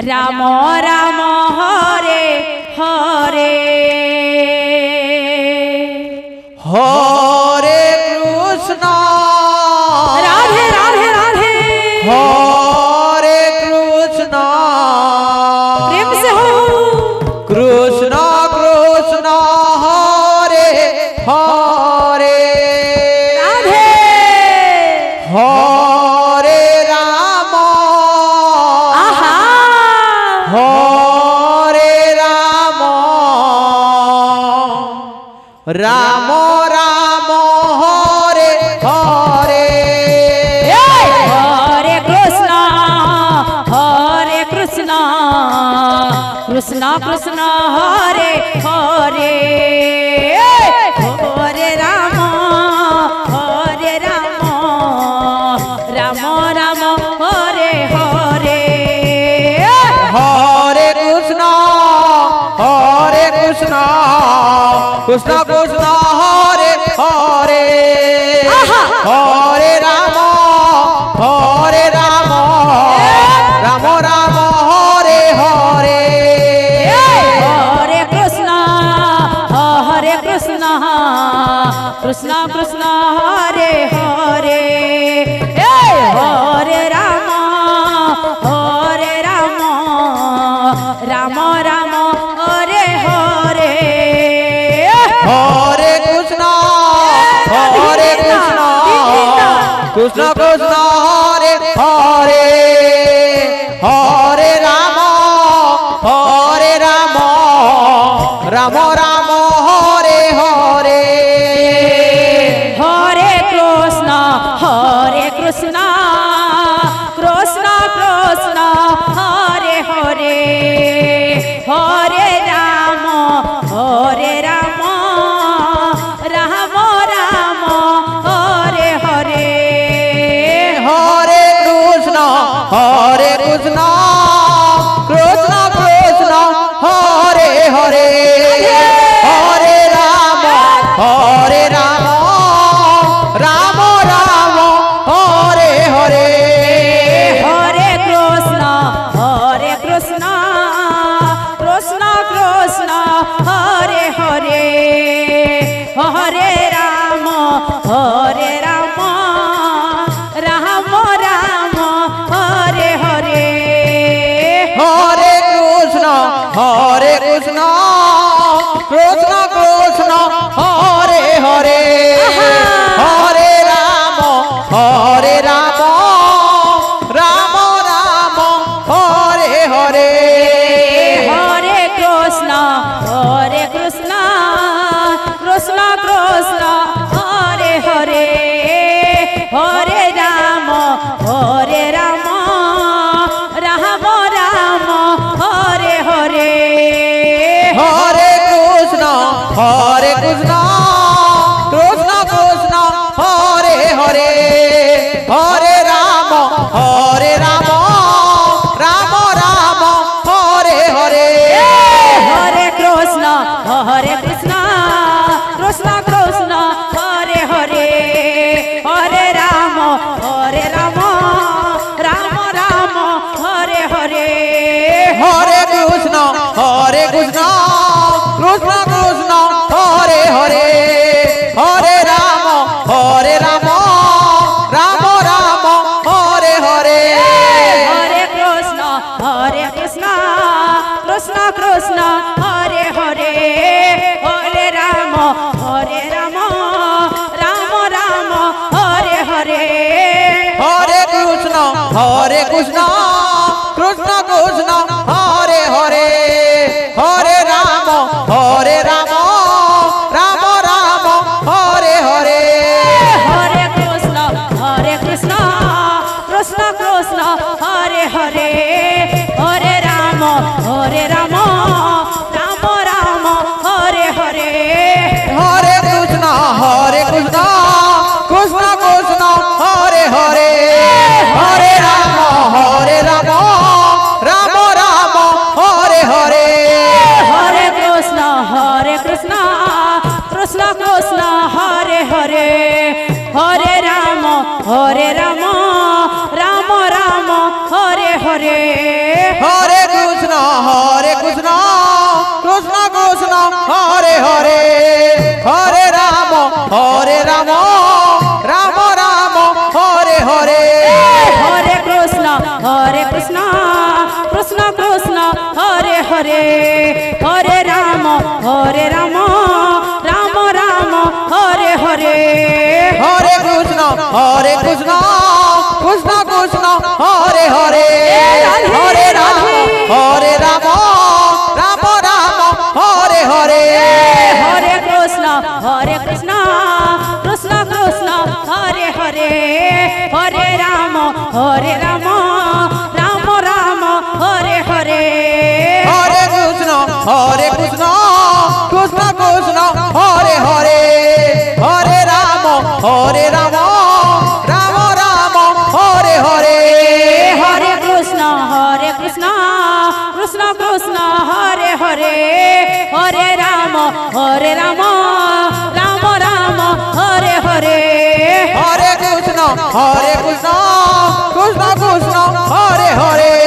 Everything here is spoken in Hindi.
राम राम हरे हरे हरे कृष्ण राधे राधे राधे हरे कृष्ण प्रेम से हो कृष्ण कृष्ण हरे हरे राधे हरे राम आहा हरे राम राम राम हरे हरे हरे कृष्ण कृष्ण कृष्ण हरे हरे हरे राम राम राम हरे हरे हरे कृष्ण कृष्ण कृष्ण हरे हरे हरे राम राम राम हरे हरे हरे कृष्ण कृष्ण कृष्ण हरे हरे हरे राम राम राम हरे हरे हरे कृष्ण कृष्ण कृष्ण हरे हरे हरे राम राम राम हरे हरे हरे कृष्ण कृष्ण कृष्ण हरे हरे हरे राम राम राम हरे हरे हरे कृष्ण कृष्ण कृष्ण हरे हरे हरे राम राम राम हरे हरे हरे कृष्ण कृष्ण कृष्ण हरे हरे हरे राम राम राम हरे हरे हरे कृष्ण कृष्ण कृष्ण हरे हरे हरे राम राम राम हरे हरे हरे कृष्ण कृष्ण कृष्ण हरे हरे हरे राम राम राम हरे हरे हरे कृष्ण कृष्ण कृष्ण हरे हरे हरे राम राम राम हरे हरे हरे कृष्ण कृष्ण कृष्ण हरे हरे हरे राम राम राम हरे हरे हरे कृष्ण कृष्ण कृष्ण हरे हरे हरे राम राम राम हरे हरे हरे कृष्ण कृष्ण कृष्ण हरे हरे हरे राम राम राम हरे हरे हरे कृष्ण कृष्ण कृष्ण हरे हरे हरे राम राम राम हरे हरे हरे कृष्ण कृष्ण कृष्ण हरे हरे हरे राम राम हरे हरे हरे कृष्ण कृष्ण कृष्ण हरे हरे हरे राम हरे कृष्ण कृष्ण कृष्ण हरे हरे हरे राम राम राम हरे हरे हरे कृष्ण कृष्ण कृष्ण हरे हरे हरे राम राम राम हरे हरे हरे कृष्ण कृष्ण कृष्ण हरे हरे हरे राम राम राम हरे हरे हरे कृष्ण कृष्ण कृष्ण हरे हरे हरे राम राम राम हरे हरे हरे कृष्ण कृष्ण कृष्ण हरे हरे हरे राम राम राम हरे हरे हरे कृष्ण कृष्ण कृष्ण हरे हरे हरे राम राम राम हरे हरे हरे कृष्ण कृष्ण कृष्ण हरे हरे